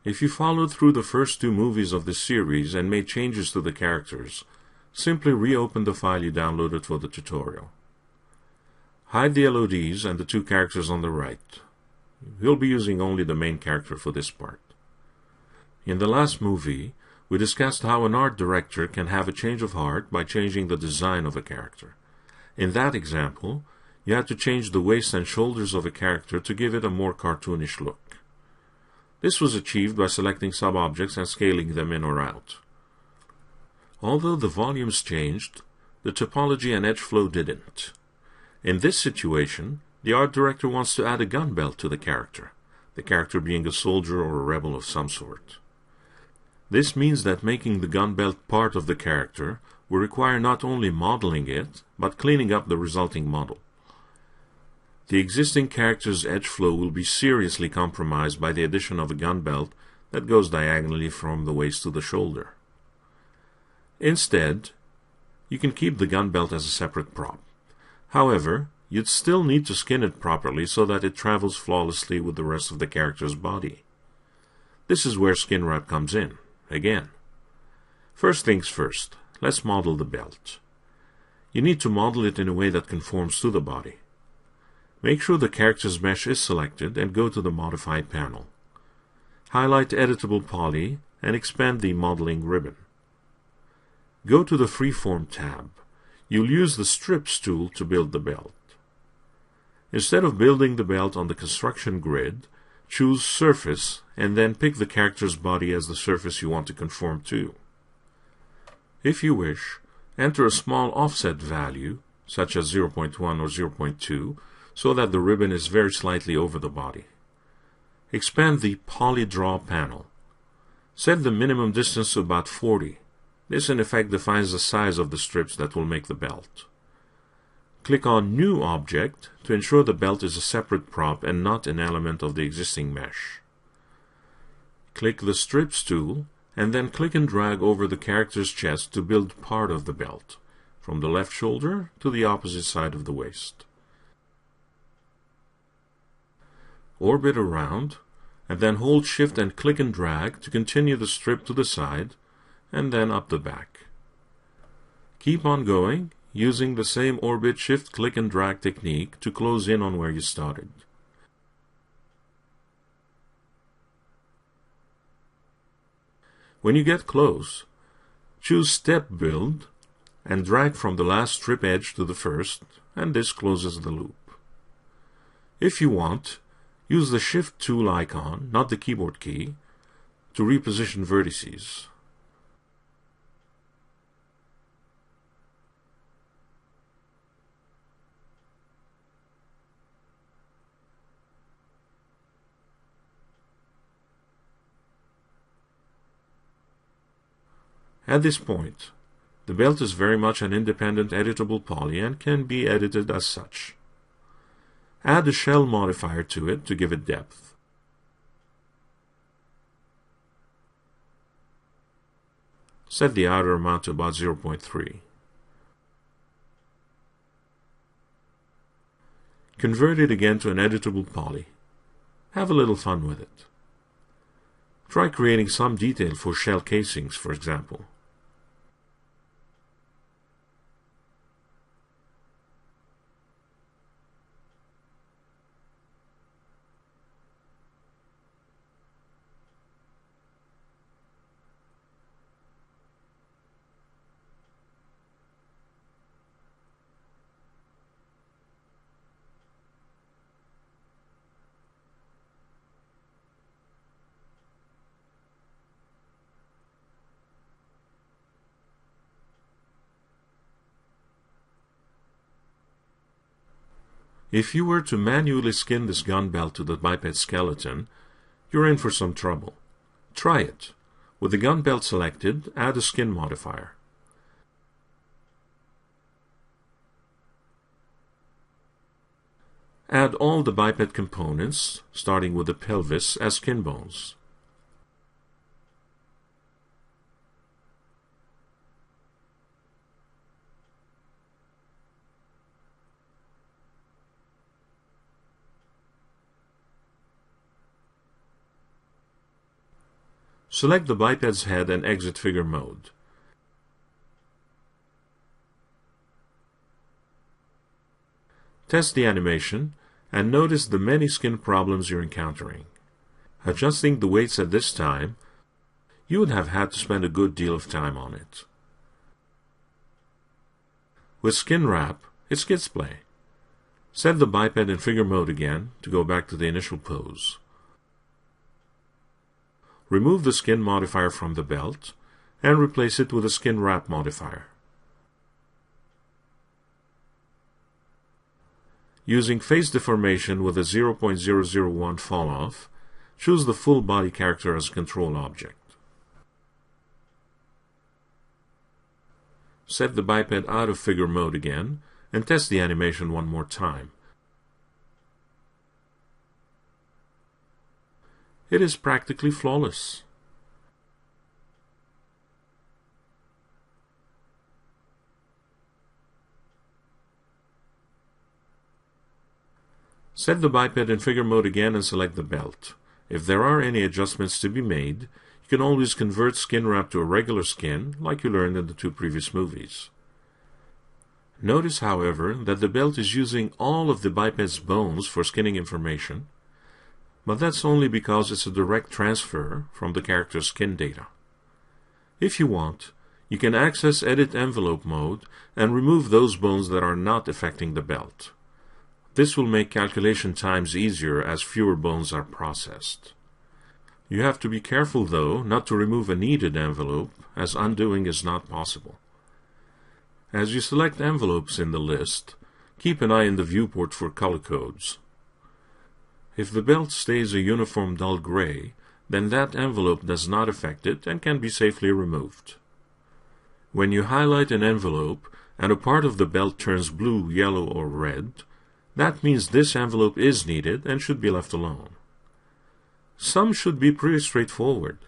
If you followed through the first two movies of this series and made changes to the characters, simply reopen the file you downloaded for the tutorial. Hide the LODs and the two characters on the right. You'll be using only the main character for this part. In the last movie, we discussed how an art director can have a change of heart by changing the design of a character. In that example, you had to change the waist and shoulders of a character to give it a more cartoonish look. This was achieved by selecting sub-objects and scaling them in or out. Although the volumes changed, the topology and edge flow didn't. In this situation, the art director wants to add a gun belt to the character being a soldier or a rebel of some sort. This means that making the gun belt part of the character will require not only modeling it, but cleaning up the resulting model. The existing character's edge flow will be seriously compromised by the addition of a gun belt that goes diagonally from the waist to the shoulder. Instead, you can keep the gun belt as a separate prop. However, you'd still need to skin it properly so that it travels flawlessly with the rest of the character's body. This is where skin wrap comes in, again. First things first, let's model the belt. You need to model it in a way that conforms to the body. Make sure the character's mesh is selected and go to the Modify panel. Highlight Editable Poly and expand the modeling ribbon. Go to the Freeform tab. You'll use the Strips tool to build the belt. Instead of building the belt on the construction grid, choose Surface and then pick the character's body as the surface you want to conform to. If you wish, enter a small offset value, such as 0.1 or 0.2, so that the ribbon is very slightly over the body. Expand the Poly Draw panel. Set the minimum distance to about 40. This in effect defines the size of the strips that will make the belt. Click on New Object to ensure the belt is a separate prop and not an element of the existing mesh. Click the Strips tool and then click and drag over the character's chest to build part of the belt, from the left shoulder to the opposite side of the waist. Orbit around, and then hold Shift and click and drag to continue the strip to the side, and then up the back. Keep on going, using the same Orbit, Shift, click and drag technique to close in on where you started. When you get close, choose Step Build, and drag from the last strip edge to the first, and this closes the loop. If you want, use the Shift tool icon, not the keyboard key, to reposition vertices. At this point, the belt is very much an independent editable poly and can be edited as such. Add a shell modifier to it to give it depth. Set the outer amount to about 0.3. Convert it again to an editable poly. Have a little fun with it. Try creating some detail for shell casings, for example. If you were to manually skin this gun belt to the biped skeleton, you're in for some trouble. Try it. With the gun belt selected, add a skin modifier. Add all the biped components, starting with the pelvis, as skin bones. Select the biped's head and exit figure mode. Test the animation and notice the many skin problems you're encountering. Adjusting the weights at this time, you would have had to spend a good deal of time on it. With skin wrap, it's kids' play. Set the biped in figure mode again to go back to the initial pose. Remove the skin modifier from the belt and replace it with a skin wrap modifier. Using face deformation with a 0.001 fall-off, choose the full body character as a control object. Set the biped out of figure mode again and test the animation one more time. It is practically flawless. Set the biped in figure mode again and select the belt. If there are any adjustments to be made, you can always convert skin wrap to a regular skin, like you learned in the 2 previous movies. Notice, however, that the belt is using all of the biped's bones for skinning information, but that's only because it's a direct transfer from the character's skin data. If you want, you can access Edit Envelope mode and remove those bones that are not affecting the belt. This will make calculation times easier as fewer bones are processed. You have to be careful, though, not to remove a needed envelope, as undoing is not possible. As you select envelopes in the list, keep an eye in the viewport for color codes. If the belt stays a uniform dull gray, then that envelope does not affect it and can be safely removed. When you highlight an envelope and a part of the belt turns blue, yellow, or red, that means this envelope is needed and should be left alone. Some should be pretty straightforward.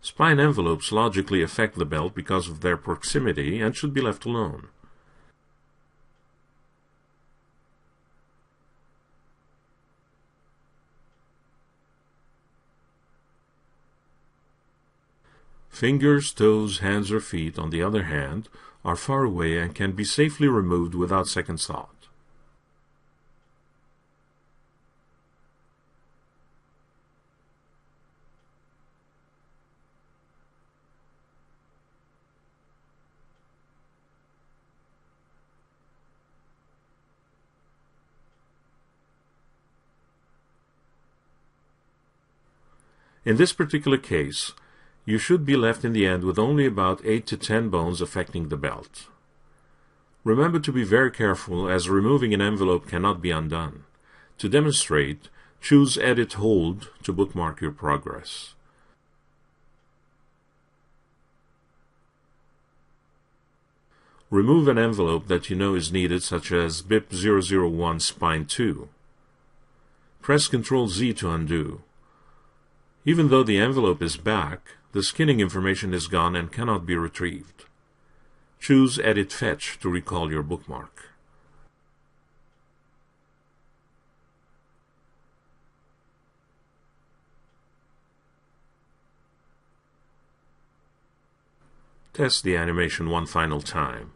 Spine envelopes logically affect the belt because of their proximity and should be left alone. Fingers, toes, hands, or feet, on the other hand, are far away and can be safely removed without second thought. In this particular case, you should be left in the end with only about 8 to 10 bones affecting the belt. Remember to be very careful, as removing an envelope cannot be undone. To demonstrate, choose Edit Hold to bookmark your progress. Remove an envelope that you know is needed, such as BIP 001 Spine 2. Press Ctrl-Z to undo. Even though the envelope is back, the skinning information is gone and cannot be retrieved. Choose Edit Fetch to recall your bookmark. Test the animation one final time.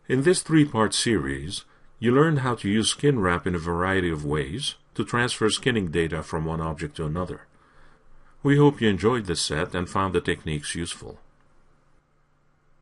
In this 3-part series, you learned how to use skin wrap in a variety of ways to transfer skinning data from one object to another. We hope you enjoyed this set and found the techniques useful.